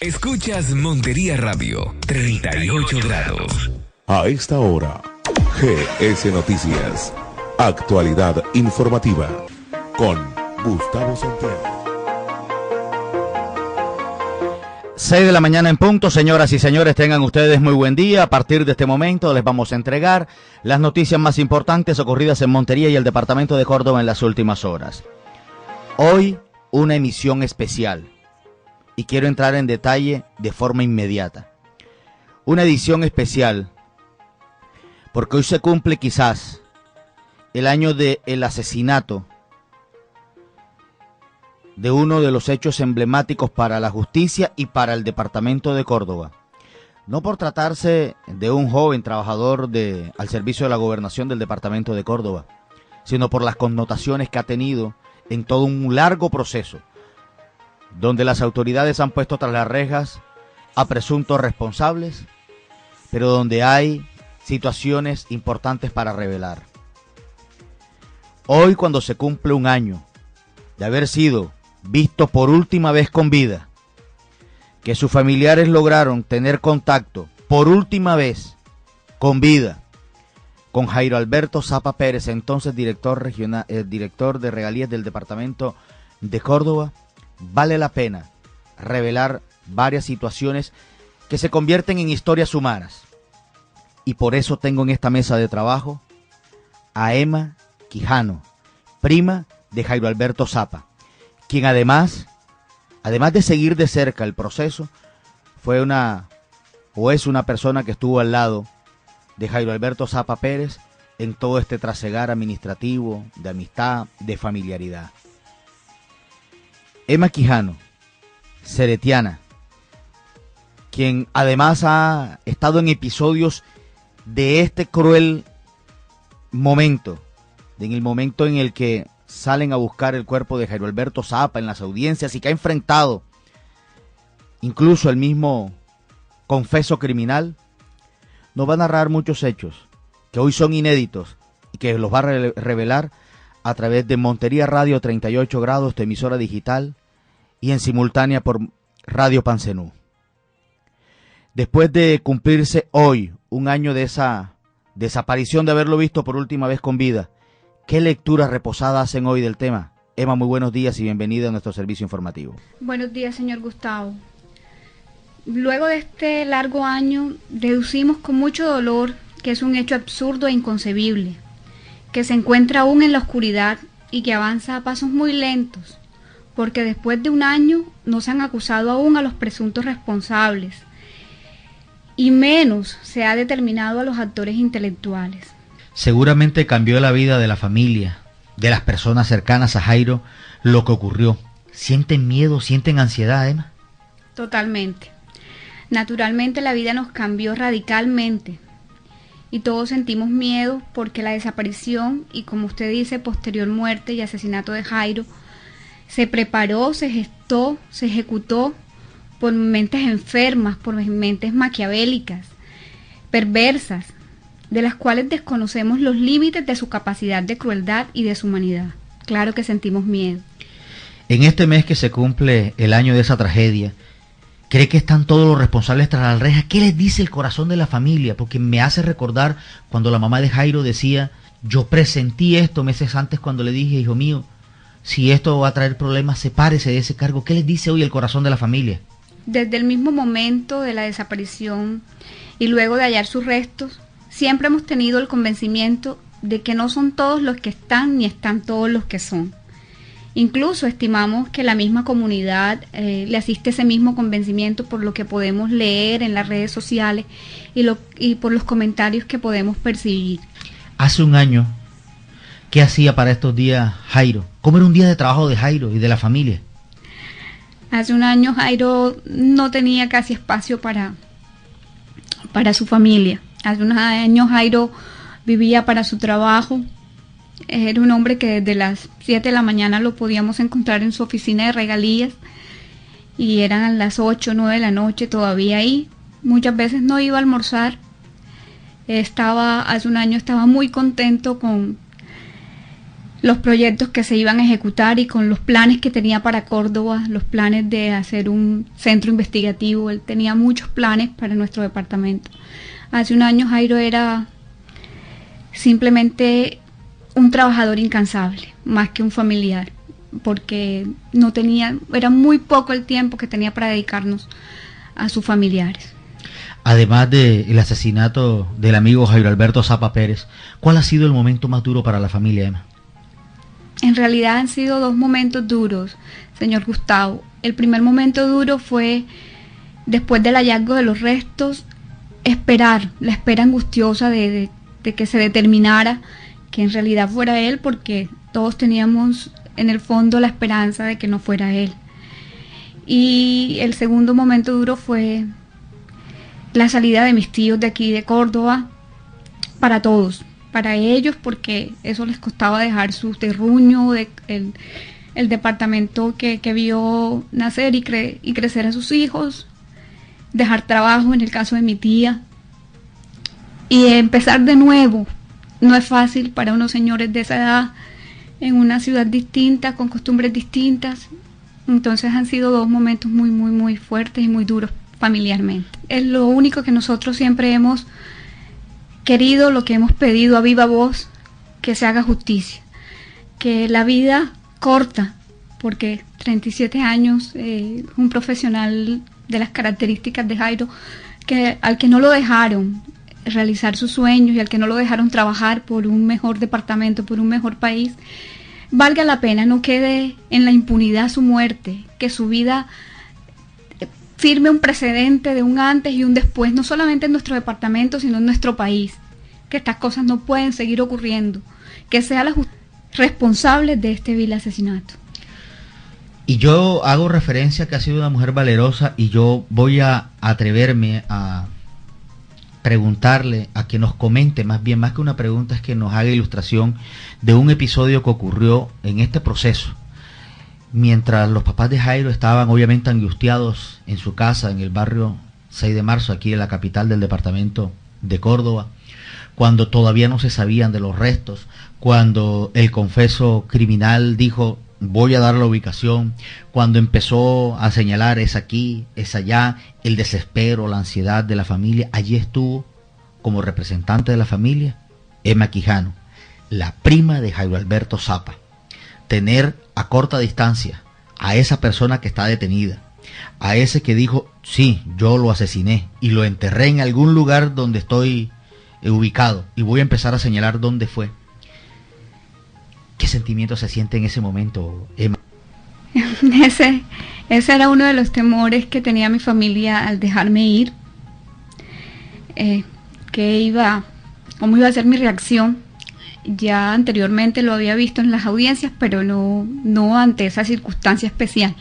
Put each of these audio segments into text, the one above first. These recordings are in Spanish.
Escuchas Montería Radio, 38 grados. A esta hora, GS Noticias. Actualidad informativa. Con Gustavo Santiago. 6 de la mañana en punto, señoras y señores, tengan ustedes muy buen día. A partir de este momento les vamos a entregar las noticias más importantes ocurridas en Montería y el departamento de Córdoba en las últimas horas. Hoy, una emisión especial, y quiero entrar en detalle de forma inmediata. Una edición especial, porque hoy se cumple quizás el año del asesinato de uno de los hechos emblemáticos para la justicia y para el departamento de Córdoba. No por tratarse de un joven trabajador al servicio de la gobernación del departamento de Córdoba, sino por las connotaciones que ha tenido en todo un largo proceso, donde las autoridades han puesto tras las rejas a presuntos responsables, pero donde hay situaciones importantes para revelar. Hoy, cuando se cumple un año de haber sido visto por última vez con vida, que sus familiares lograron tener contacto por última vez con vida con Jairo Alberto Zapa Pérez, entonces director de regalías del departamento de Córdoba, vale la pena revelar varias situaciones que se convierten en historias humanas. Y por eso tengo en esta mesa de trabajo a Emma Quijano, prima de Jairo Alberto Zapa, quien además de seguir de cerca el proceso, es una persona que estuvo al lado de Jairo Alberto Zapa Pérez en todo este trasegar administrativo, de amistad, de familiaridad. Emma Quijano, ceretiana, quien además ha estado en episodios de este cruel momento, en el momento en el que salen a buscar el cuerpo de Jairo Alberto Zapa en las audiencias y que ha enfrentado incluso el mismo confeso criminal, nos va a narrar muchos hechos que hoy son inéditos y que los va a revelar a través de Montería Radio 38 grados, tu emisora digital, y en simultánea por Radio Pancenú. Después de cumplirse hoy un año de esa desaparición, de haberlo visto por última vez con vida, ¿qué lecturas reposadas hacen hoy del tema? Emma, muy buenos días y bienvenida a nuestro servicio informativo. Buenos días, señor Gustavo. Luego de este largo año, deducimos con mucho dolor que es un hecho absurdo e inconcebible, que se encuentra aún en la oscuridad y que avanza a pasos muy lentos, porque después de un año no se han acusado aún a los presuntos responsables, y menos se ha determinado a los actores intelectuales. Seguramente cambió la vida de la familia, de las personas cercanas a Jairo, lo que ocurrió. ¿Sienten miedo, sienten ansiedad, Emma? Totalmente. Naturalmente la vida nos cambió radicalmente y todos sentimos miedo porque la desaparición y, como usted dice, posterior muerte y asesinato de Jairo se preparó, se gestó, se ejecutó por mentes enfermas, por mentes maquiavélicas, perversas, de las cuales desconocemos los límites de su capacidad de crueldad y de su humanidad. Claro que sentimos miedo. En este mes que se cumple el año de esa tragedia, ¿cree que están todos los responsables tras la reja? ¿Qué les dice el corazón de la familia? Porque me hace recordar cuando la mamá de Jairo decía, yo presentí esto meses antes cuando le dije, hijo mío, si esto va a traer problemas, sepárese de ese cargo. ¿Qué les dice hoy el corazón de la familia? Desde el mismo momento de la desaparición y luego de hallar sus restos, siempre hemos tenido el convencimiento de que no son todos los que están ni están todos los que son. Incluso estimamos que la misma comunidad le asiste ese mismo convencimiento por lo que podemos leer en las redes sociales y por los comentarios que podemos percibir. Hace un año, ¿qué hacía para estos días Jairo? ¿Cómo era un día de trabajo de Jairo y de la familia? Hace un año Jairo no tenía casi espacio para su familia. Hace unos años Jairo vivía para su trabajo. Era un hombre que desde las 7 de la mañana lo podíamos encontrar en su oficina de regalías y eran las 8 o 9 de la noche todavía ahí. Muchas veces no iba a almorzar. Hace un año estaba muy contento con los proyectos que se iban a ejecutar y con los planes que tenía para Córdoba, los planes de hacer un centro investigativo. Él tenía muchos planes para nuestro departamento. Hace un año Jairo era simplemente un trabajador incansable, más que un familiar, porque no tenía, era muy poco el tiempo que tenía para dedicarnos a sus familiares. Además del asesinato del amigo Jairo Alberto Zapa Pérez, ¿cuál ha sido el momento más duro para la familia, Emma? En realidad han sido dos momentos duros, señor Gustavo. El primer momento duro fue después del hallazgo de los restos, la espera angustiosa de que se determinara que en realidad fuera él, porque todos teníamos en el fondo la esperanza de que no fuera él. Y el segundo momento duro fue la salida de mis tíos de aquí de Córdoba, para todos, para ellos, porque eso les costaba dejar su terruño, el departamento que vio nacer y crecer a sus hijos, dejar trabajo en el caso de mi tía, y empezar de nuevo. No es fácil para unos señores de esa edad, en una ciudad distinta, con costumbres distintas. Entonces han sido dos momentos muy, muy, muy fuertes y muy duros familiarmente. Es lo único que nosotros siempre hemos querido, lo que hemos pedido a viva voz, que se haga justicia, que la vida corta, porque 37 años, un profesional de las características de Jairo, al que no lo dejaron realizar sus sueños y al que no lo dejaron trabajar por un mejor departamento, por un mejor país, valga la pena, no quede en la impunidad su muerte, que su vida firme un precedente de un antes y un después, no solamente en nuestro departamento, sino en nuestro país, que estas cosas no pueden seguir ocurriendo, que sea la responsable de este vil asesinato. Y yo hago referencia a que ha sido una mujer valerosa, y yo voy a atreverme a preguntarle, a que nos comente, más bien, más que una pregunta, es que nos haga ilustración de un episodio que ocurrió en este proceso, mientras los papás de Jairo estaban obviamente angustiados en su casa, en el barrio 6 de marzo, aquí en la capital del departamento de Córdoba, cuando todavía no se sabían de los restos, cuando el confeso criminal dijo: voy a dar la ubicación, cuando empezó a señalar es aquí, es allá, el desespero, la ansiedad de la familia. Allí estuvo como representante de la familia Emma Quijano, la prima de Jairo Alberto Zapa. Tener a corta distancia a esa persona que está detenida, a ese que dijo: sí, yo lo asesiné y lo enterré en algún lugar donde estoy ubicado y voy a empezar a señalar dónde fue. ¿Qué sentimiento se siente en ese momento, Emma? Ese era uno de los temores que tenía mi familia al dejarme ir. ¿Cómo iba a ser mi reacción? Ya anteriormente lo había visto en las audiencias, pero no ante esa circunstancia especial.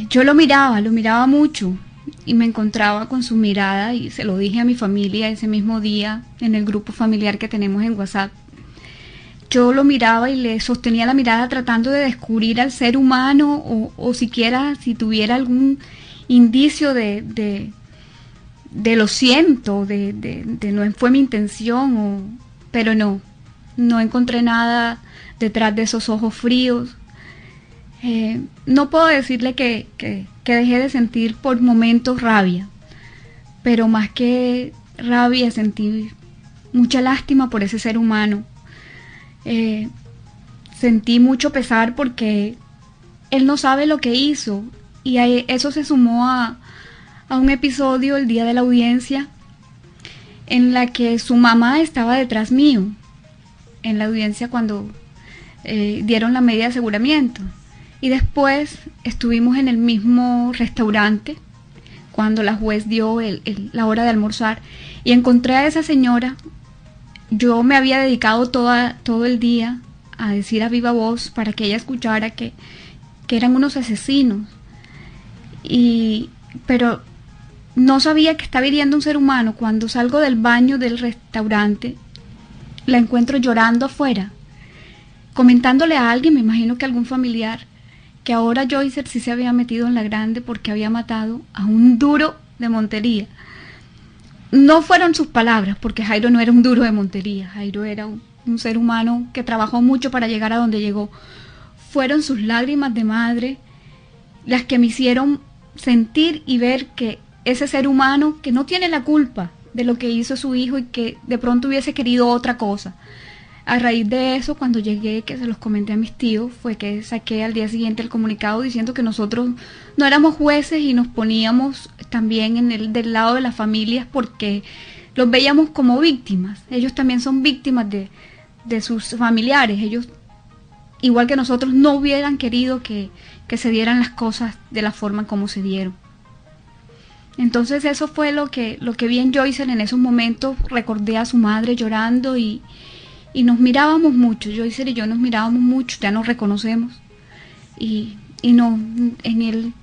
Yo lo miraba mucho, y me encontraba con su mirada, y se lo dije a mi familia ese mismo día en el grupo familiar que tenemos en WhatsApp. Yo lo miraba y le sostenía la mirada tratando de descubrir al ser humano, o siquiera si tuviera algún indicio de lo siento, de no fue mi intención, pero no encontré nada detrás de esos ojos fríos. No puedo decirle que dejé de sentir por momentos rabia, pero más que rabia sentí mucha lástima por ese ser humano. Sentí mucho pesar porque él no sabe lo que hizo, y eso se sumó a un episodio el día de la audiencia en la que su mamá estaba detrás mío, en la audiencia cuando dieron la medida de aseguramiento, y después estuvimos en el mismo restaurante cuando la juez dio la hora de almorzar, y encontré a esa señora. Yo me había dedicado todo el día a decir a viva voz para que ella escuchara que eran unos asesinos, pero no sabía que estaba hiriendo a un ser humano. Cuando salgo del baño del restaurante, la encuentro llorando afuera, comentándole a alguien, me imagino que algún familiar, que ahora Joycer sí se había metido en la grande porque había matado a un duro de Montería. No fueron sus palabras, porque Jairo no era un duro de Montería, Jairo era un ser humano que trabajó mucho para llegar a donde llegó. Fueron sus lágrimas de madre las que me hicieron sentir y ver que ese ser humano que no tiene la culpa de lo que hizo su hijo y que de pronto hubiese querido otra cosa. A raíz de eso, cuando llegué, que se los comenté a mis tíos, fue que saqué al día siguiente el comunicado diciendo que nosotros no éramos jueces y nos poníamos también del lado de las familias porque los veíamos como víctimas. Ellos también son víctimas de sus familiares. Ellos, igual que nosotros, no hubieran querido que se dieran las cosas de la forma como se dieron. Entonces eso fue lo que vi en Joycer en esos momentos. Recordé a su madre llorando y nos mirábamos mucho. Joycer y yo nos mirábamos mucho, ya nos reconocemos. Y no, en él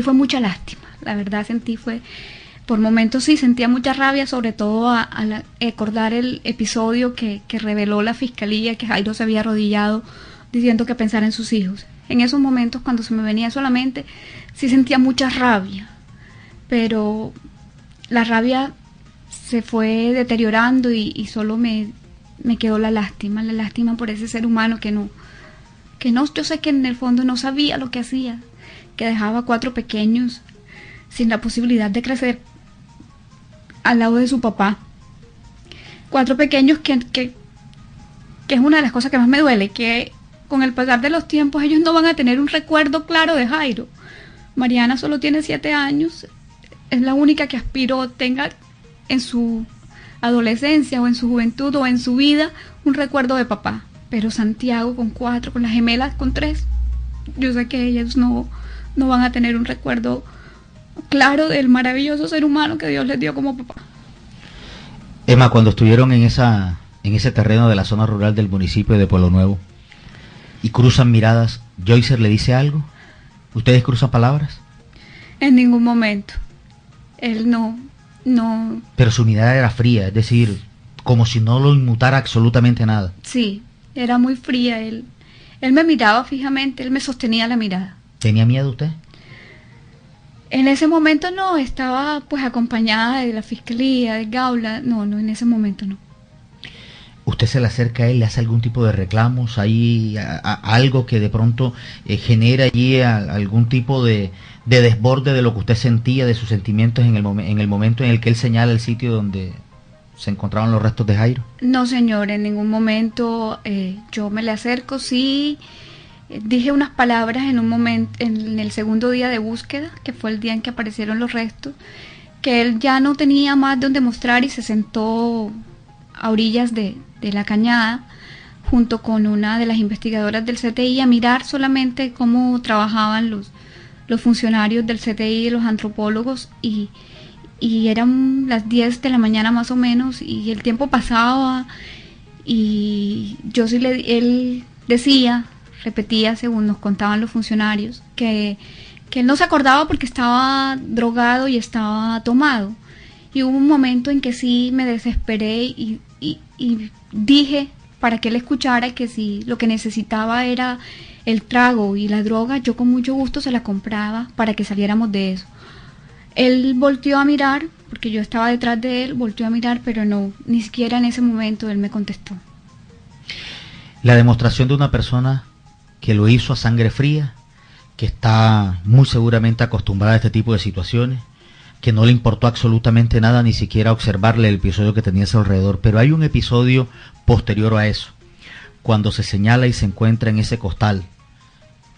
fue mucha lástima. La verdad por momentos sí, sentía mucha rabia, sobre todo al recordar el episodio que reveló la fiscalía, que Jairo se había arrodillado diciendo que pensara en sus hijos. En esos momentos, cuando se me venía solamente, sí sentía mucha rabia. Pero la rabia se fue deteriorando y solo me quedó la lástima por ese ser humano que no, yo sé que en el fondo no sabía lo que hacía, que dejaba 4 pequeños sin la posibilidad de crecer al lado de su papá. 4 pequeños que es una de las cosas que más me duele, que con el pasar de los tiempos ellos no van a tener un recuerdo claro de Jairo. Mariana solo tiene 7 años, es la única que aspiro tenga en su adolescencia o en su juventud o en su vida un recuerdo de papá. Pero Santiago con 4, con las gemelas con 3, yo sé que ellos no van a tener un recuerdo claro del maravilloso ser humano que Dios les dio como papá. Emma, cuando estuvieron en ese terreno de la zona rural del municipio de Pueblo Nuevo y cruzan miradas, ¿Joycer le dice algo? ¿Ustedes cruzan palabras? En ningún momento. Él no. Pero su mirada era fría, es decir, como si no lo inmutara absolutamente nada. Sí, era muy fría. Él me miraba fijamente, él me sostenía la mirada. ¿Tenía miedo usted? En ese momento no, estaba pues acompañada de la fiscalía, de Gaula. No, en ese momento no. ¿Usted se le acerca a él, le hace algún tipo de reclamos, hay algo que de pronto genera allí algún tipo de desborde de lo que usted sentía, de sus sentimientos en el momento en el que él señala el sitio donde se encontraban los restos de Jairo? No, señor, en ningún momento yo me le acerco. Sí, dije unas palabras en un momento, en el segundo día de búsqueda, que fue el día en que aparecieron los restos, que él ya no tenía más donde mostrar y se sentó a orillas de la cañada junto con una de las investigadoras del CTI a mirar solamente cómo trabajaban los funcionarios del CTI y los antropólogos y eran las 10 de la mañana más o menos y el tiempo pasaba y él repetía según nos contaban los funcionarios que él no se acordaba porque estaba drogado y estaba tomado. Y hubo un momento en que sí me desesperé y dije para que él escuchara que si lo que necesitaba era el trago y la droga, yo con mucho gusto se la compraba para que saliéramos de eso. Él volteó a mirar, porque yo estaba detrás de él, volteó a mirar, pero no, ni siquiera en ese momento él me contestó. La demostración de una persona que lo hizo a sangre fría, que está muy seguramente acostumbrada a este tipo de situaciones, que no le importó absolutamente nada, ni siquiera observarle el episodio que tenía a su alrededor. Pero hay un episodio posterior a eso, cuando se señala y se encuentra en ese costal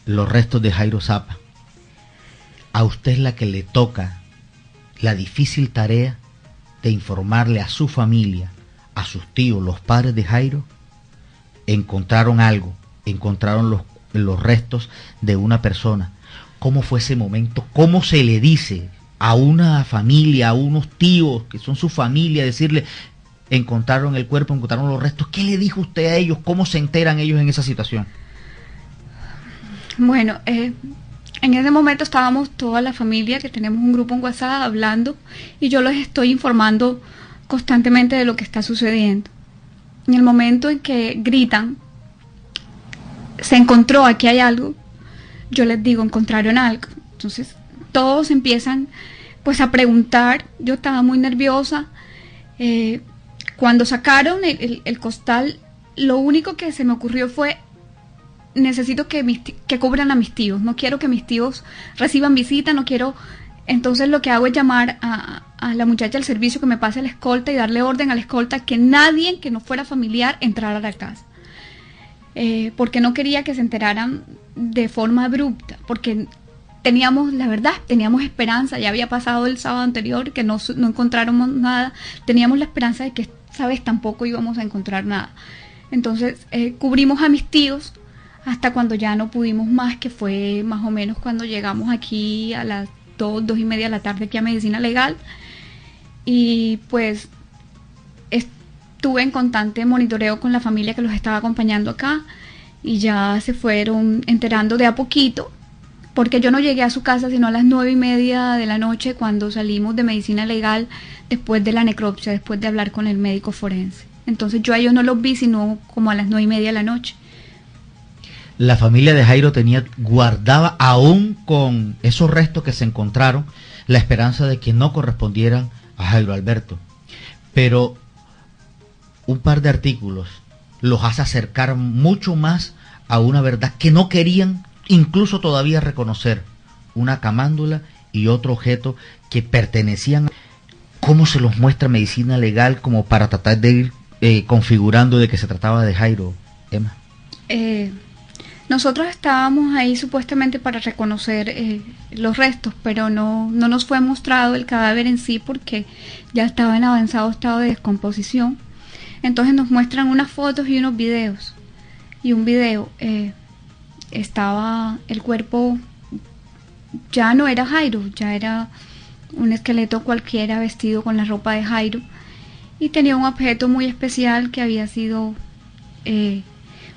los restos de Jairo Zapa. A usted es la que le toca la difícil tarea de informarle a su familia, a sus tíos, los padres de Jairo. Encontraron algo, encontraron los restos de una persona. ¿Cómo fue ese momento? ¿Cómo se le dice a una familia, a unos tíos que son su familia, decirle, encontraron el cuerpo, encontraron los restos? ¿Qué le dijo usted a ellos? ¿Cómo se enteran ellos en esa situación? Bueno, en ese momento estábamos toda la familia, que tenemos un grupo en WhatsApp, hablando, y yo les estoy informando constantemente de lo que está sucediendo. En el momento en que gritan, se encontró, aquí hay algo, yo les digo, encontraron algo. Entonces todos empiezan pues a preguntar. Yo estaba muy nerviosa. Cuando sacaron el costal, lo único que se me ocurrió fue, necesito que cubran a mis tíos, no quiero que mis tíos reciban visita, no quiero. Entonces lo que hago es llamar a la muchacha del servicio que me pase la escolta y darle orden a la escolta que nadie que no fuera familiar entrara a la casa. Porque no quería que se enteraran de forma abrupta, porque teníamos, la verdad, teníamos esperanza, ya había pasado el sábado anterior que no encontráramos nada, teníamos la esperanza de que esta vez tampoco íbamos a encontrar nada. Entonces cubrimos a mis tíos hasta cuando ya no pudimos más, que fue más o menos cuando llegamos aquí a las 2:30 de la tarde aquí a Medicina Legal, y pues estuve en constante monitoreo con la familia que los estaba acompañando acá, y ya se fueron enterando de a poquito, porque yo no llegué a su casa sino a las 9:30 de la noche, cuando salimos de Medicina Legal después de la necropsia, después de hablar con el médico forense. Entonces yo a ellos no los vi sino como a las 9:30 de la noche. La familia de Jairo guardaba, aún con esos restos que se encontraron, la esperanza de que no correspondieran a Jairo Alberto. Pero un par de artículos los hace acercar mucho más a una verdad que no querían incluso todavía reconocer: una camándula y otro objeto que pertenecían. ¿Cómo se los muestra Medicina Legal como para tratar de ir configurando de que se trataba de Jairo, Emma? Nosotros estábamos ahí supuestamente para reconocer los restos, pero no nos fue mostrado el cadáver en sí porque ya estaba en avanzado estado de descomposición. Entonces nos muestran unas fotos y unos videos. Y un video estaba el cuerpo, ya no era Jairo, ya era un esqueleto cualquiera vestido con la ropa de Jairo, y tenía un objeto muy especial que había sido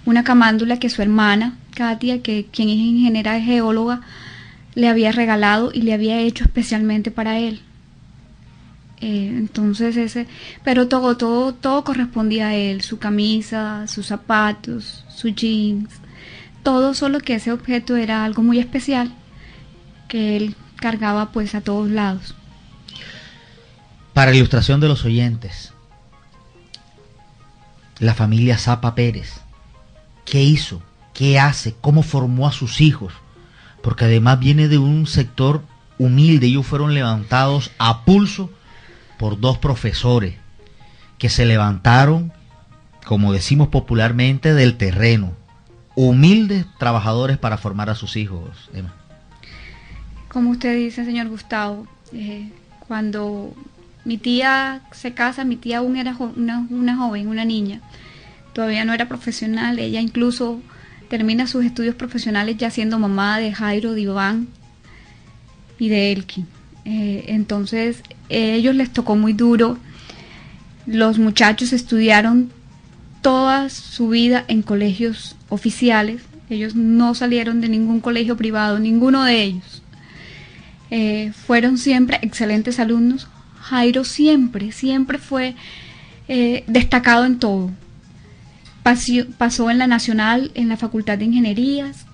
una camándula que su hermana Katia, quien es ingeniera geóloga, le había regalado y le había hecho especialmente para él. Entonces pero todo correspondía a él: su camisa, sus zapatos, su jeans, todo, solo que ese objeto era algo muy especial que él cargaba pues a todos lados. Para ilustración de los oyentes, la familia Zapa Pérez, ¿qué hizo? ¿Qué hace? ¿Cómo formó a sus hijos? Porque además viene de un sector humilde. Ellos fueron levantados a pulso por dos profesores que se levantaron, como decimos popularmente, del terreno. Humildes trabajadores para formar a sus hijos, Emma. Como usted dice, señor Gustavo, cuando mi tía se casa, mi tía aún era una joven, una niña. Todavía no era profesional. Ella incluso termina sus estudios profesionales ya siendo mamá de Jairo, de Iván y de Elkin. Entonces ellos les tocó muy duro. Los muchachos estudiaron toda su vida en colegios oficiales. Ellos no salieron de ningún colegio privado, ninguno de ellos. Fueron siempre excelentes alumnos. Jairo siempre fue destacado en todo. Pasó en la Nacional, en la Facultad de Ingenierías,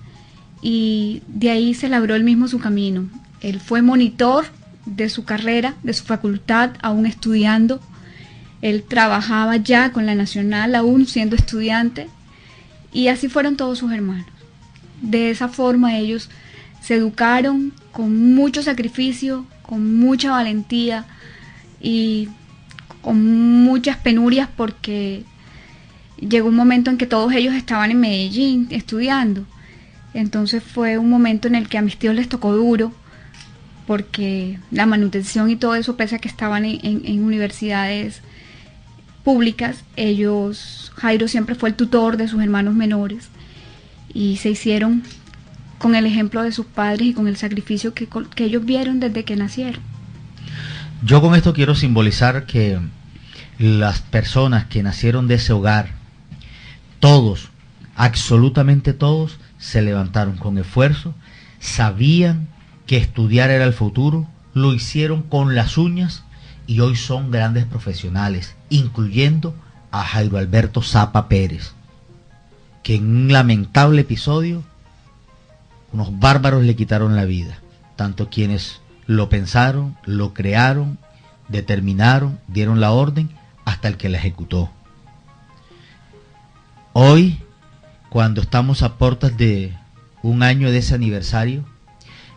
y de ahí se labró él mismo su camino. Él fue monitor de su carrera, de su facultad, aún estudiando. Él trabajaba ya con la Nacional, aún siendo estudiante, y así fueron todos sus hermanos. De esa forma ellos se educaron con mucho sacrificio, con mucha valentía y con muchas penurias, porque llegó un momento en que todos ellos estaban en Medellín estudiando. Entonces fue un momento en el que a mis tíos les tocó duro, porque la manutención y todo eso, pese a que estaban en universidades públicas, Jairo siempre fue el tutor de sus hermanos menores, y se hicieron con el ejemplo de sus padres y con el sacrificio que ellos vieron desde que nacieron. Yo con esto quiero simbolizar que las personas que nacieron de ese hogar, todos, absolutamente todos, se levantaron con esfuerzo, sabían que estudiar era el futuro, lo hicieron con las uñas y hoy son grandes profesionales, incluyendo a Jairo Alberto Zapa Pérez, que en un lamentable episodio unos bárbaros le quitaron la vida, tanto quienes lo pensaron, lo crearon, determinaron, dieron la orden, hasta el que la ejecutó. Hoy, cuando estamos a puertas de un año de ese aniversario,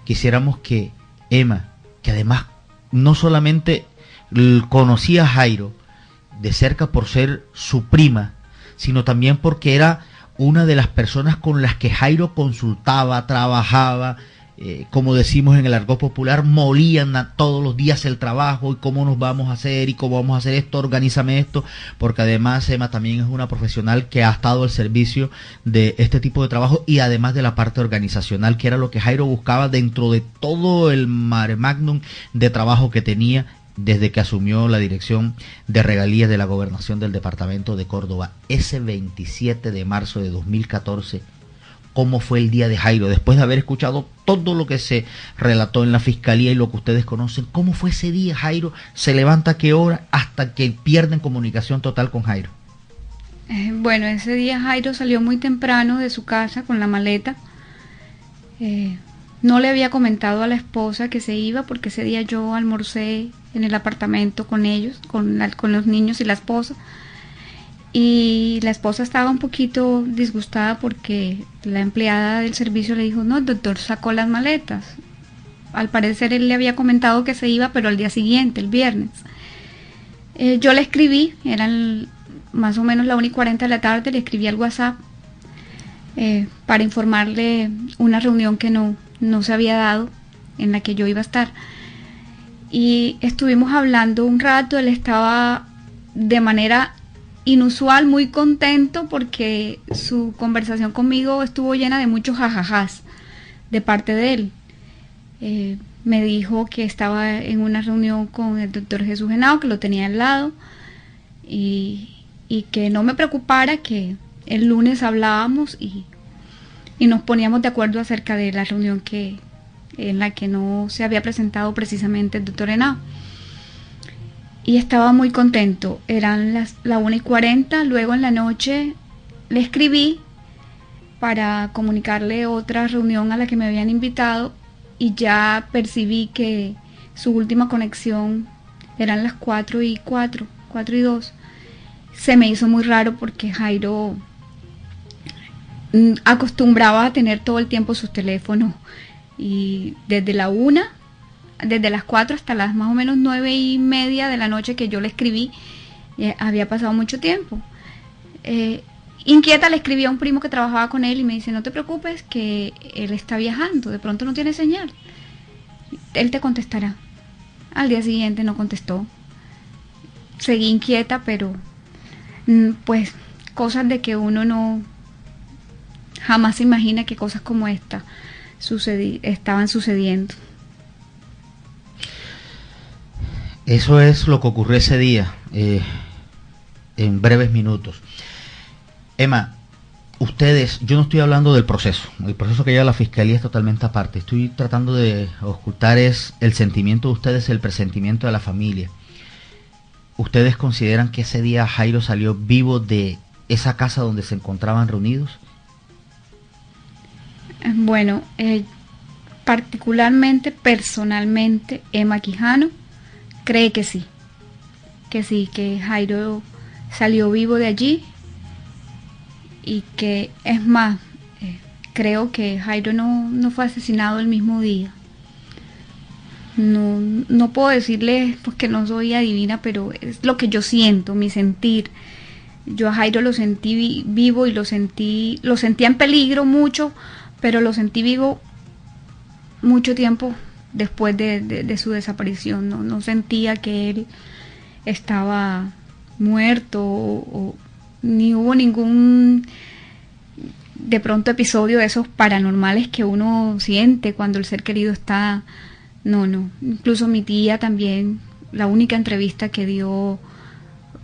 quisiéramos que Emma, que además no solamente conocía a Jairo de cerca por ser su prima, sino también porque era una de las personas con las que Jairo consultaba, trabajaba, como decimos en el argot popular, molían todos los días el trabajo y cómo nos vamos a hacer y cómo vamos a hacer esto, organízame esto, porque además Emma también es una profesional que ha estado al servicio de este tipo de trabajo y además de la parte organizacional, que era lo que Jairo buscaba dentro de todo el mare magnum de trabajo que tenía desde que asumió la dirección de regalías de la gobernación del departamento de Córdoba. Ese 27 de marzo de 2014, ¿cómo fue el día de Jairo? Después de haber escuchado todo lo que se relató en la fiscalía y lo que ustedes conocen, ¿cómo fue ese día? Jairo se levanta a qué hora hasta que pierden comunicación total con Jairo. Bueno, ese día Jairo salió muy temprano de su casa con la maleta. No le había comentado a la esposa que se iba, porque ese día yo almorcé en el apartamento con ellos, con los niños y la esposa. Y la esposa estaba un poquito disgustada porque la empleada del servicio le dijo: no, el doctor sacó las maletas. Al parecer él le había comentado que se iba, pero al día siguiente, el viernes. Yo le escribí, eran más o menos la 1:40 de la tarde, le escribí al WhatsApp para informarle una reunión que no se había dado, en la que yo iba a estar. Y estuvimos hablando un rato. Él estaba de manera inusual muy contento porque su conversación conmigo estuvo llena de muchos jajajás de parte de él. Me dijo que estaba en una reunión con el doctor Jesús Henao, que lo tenía al lado, y que no me preocupara, que el lunes hablábamos y nos poníamos de acuerdo acerca de la reunión en la que no se había presentado precisamente el doctor Henao. Y estaba muy contento. Eran la 1:40, luego en la noche le escribí para comunicarle otra reunión a la que me habían invitado, y ya percibí que su última conexión eran las 4:02. Se me hizo muy raro porque Jairo acostumbraba a tener todo el tiempo su teléfono, y desde las 4 hasta las más o menos 9:30 de la noche que yo le escribí, había pasado mucho tiempo. Inquieta le escribí a un primo que trabajaba con él y me dice: no te preocupes, que él está viajando, de pronto no tiene señal, él te contestará. Al día siguiente no contestó. Seguí inquieta, pero pues cosas de que uno no jamás se imagina que cosas como esta estaban sucediendo. Eso es lo que ocurrió ese día, en breves minutos. Emma, ustedes, yo no estoy hablando del proceso. El proceso que lleva la fiscalía es totalmente aparte. Estoy tratando de ocultar es el sentimiento de ustedes, el presentimiento de la familia. ¿Ustedes consideran que ese día Jairo salió vivo de esa casa donde se encontraban reunidos? Bueno, particularmente, personalmente, Emma Quijano cree que sí, que Jairo salió vivo de allí, y que, es más, creo que Jairo no fue asesinado el mismo día. No puedo decirle, pues, que no soy adivina, pero es lo que yo siento, mi sentir. Yo a Jairo lo sentí vivo, y lo sentía en peligro mucho, pero lo sentí vivo mucho tiempo después de su desaparición. No sentía que él estaba muerto, ni hubo ningún, de pronto, episodio de esos paranormales que uno siente cuando el ser querido está. No. Incluso mi tía también, la única entrevista que dio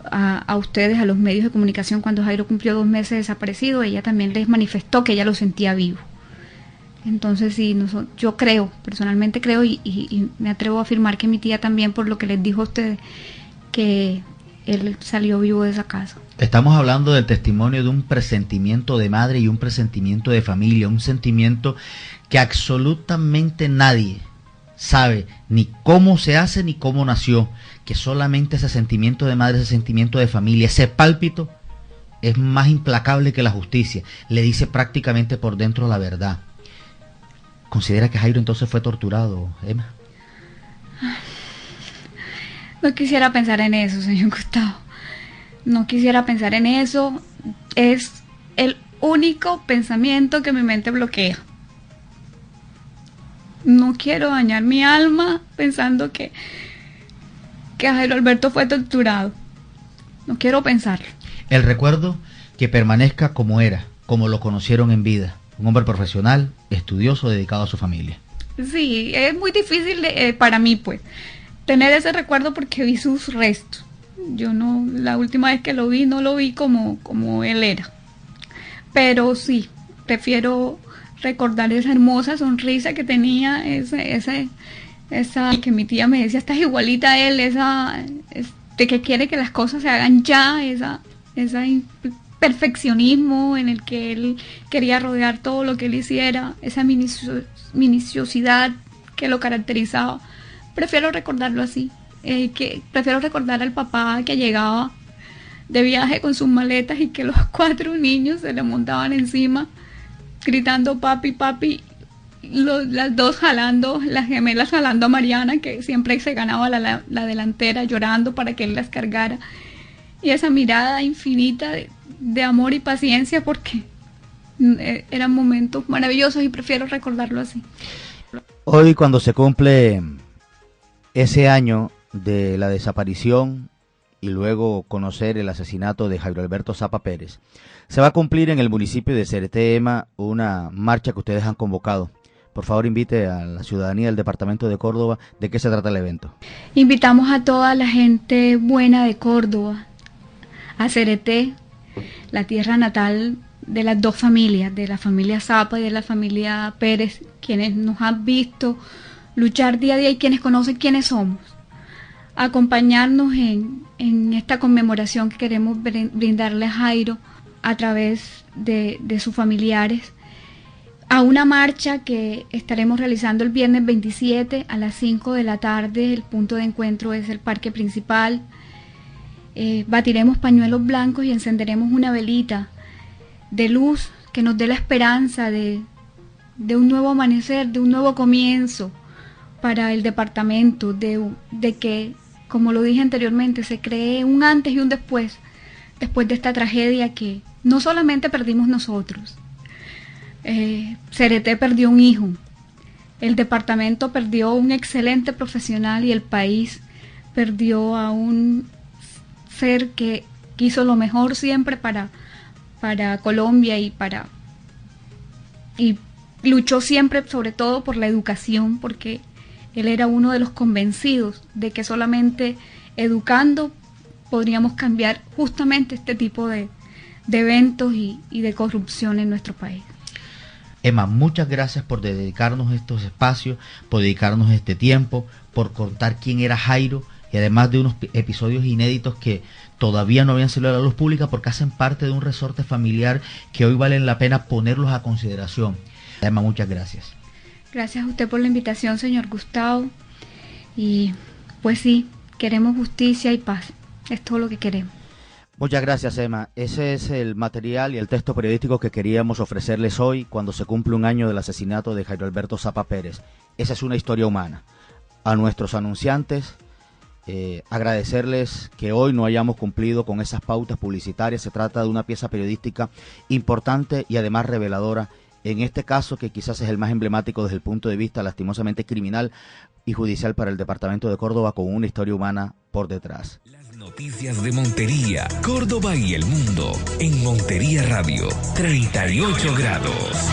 a ustedes, a los medios de comunicación, cuando Jairo cumplió 2 meses desaparecido, ella también les manifestó que ella lo sentía vivo. Entonces sí, yo creo, personalmente creo, y me atrevo a afirmar que mi tía también, por lo que les dijo a ustedes, que él salió vivo de esa casa. Estamos hablando del testimonio de un presentimiento de madre y un presentimiento de familia, un sentimiento que absolutamente nadie sabe ni cómo se hace ni cómo nació, que solamente ese sentimiento de madre, ese sentimiento de familia, ese pálpito es más implacable que la justicia, le dice prácticamente por dentro la verdad. ¿Considera que Jairo entonces fue torturado, Emma? No quisiera pensar en eso, señor Gustavo. No quisiera pensar en eso. Es el único pensamiento que mi mente bloquea. No quiero dañar mi alma pensando que Jairo Alberto fue torturado. No quiero pensarlo. El recuerdo que permanezca como era, como lo conocieron en vida. Un hombre profesional, estudioso, dedicado a su familia. Sí, es muy difícil para mí, pues, tener ese recuerdo porque vi sus restos. Yo no, la última vez que lo vi, no lo vi como él era. Pero sí, prefiero recordar esa hermosa sonrisa que tenía, esa que mi tía me decía, estás igualita a él, de que quiere que las cosas se hagan ya, ese perfeccionismo en el que él quería rodear todo lo que él hiciera, esa minuciosidad que lo caracterizaba. Prefiero recordarlo así, prefiero recordar al papá que llegaba de viaje con sus maletas y que los 4 niños se le montaban encima gritando papi, papi, las dos jalando, las gemelas jalando a Mariana, que siempre se ganaba la delantera, llorando para que él las cargara, y esa mirada infinita de amor y paciencia, porque eran momentos maravillosos y prefiero recordarlo así. Hoy, cuando se cumple ese año de la desaparición y luego conocer el asesinato de Jairo Alberto Zapa Pérez, se va a cumplir en el municipio de Cereté, Emma, una marcha que ustedes han convocado. Por favor, invite a la ciudadanía del departamento de Córdoba de qué se trata el evento. Invitamos a toda la gente buena de Córdoba, a Cereté, la tierra natal de las dos familias, de la familia Zapa y de la familia Pérez, quienes nos han visto luchar día a día y quienes conocen quiénes somos. Acompañarnos en esta conmemoración que queremos brindarle a Jairo a través de sus familiares, a una marcha que estaremos realizando el viernes 27 a las 5 de la tarde. El punto de encuentro es el parque principal. Batiremos pañuelos blancos y encenderemos una velita de luz que nos dé la esperanza de un nuevo amanecer, de un nuevo comienzo para el departamento, de que, como lo dije anteriormente, se cree un antes y un después de esta tragedia que no solamente perdimos nosotros. Cereté perdió un hijo, el departamento perdió un excelente profesional y el país perdió a un ser que quiso lo mejor siempre para Colombia y luchó siempre sobre todo por la educación, porque él era uno de los convencidos de que solamente educando podríamos cambiar justamente este tipo de eventos y de corrupción en nuestro país. Emma, muchas gracias por dedicarnos estos espacios, por dedicarnos este tiempo, por contar quién era Jairo, y además de unos episodios inéditos que todavía no habían salido a la luz pública porque hacen parte de un resorte familiar que hoy valen la pena ponerlos a consideración. Emma, muchas gracias. Gracias a usted por la invitación, señor Gustavo. Y pues sí, queremos justicia y paz. Es todo lo que queremos. Muchas gracias, Emma. Ese es el material y el texto periodístico que queríamos ofrecerles hoy cuando se cumple un año del asesinato de Jairo Alberto Zapa Pérez. Esa es una historia humana. A nuestros anunciantes, agradecerles que hoy no hayamos cumplido con esas pautas publicitarias. Se trata de una pieza periodística importante y además reveladora, en este caso que quizás es el más emblemático desde el punto de vista lastimosamente criminal y judicial para el departamento de Córdoba, con una historia humana por detrás. Las noticias de Montería, Córdoba y el mundo en Montería Radio, 38 grados.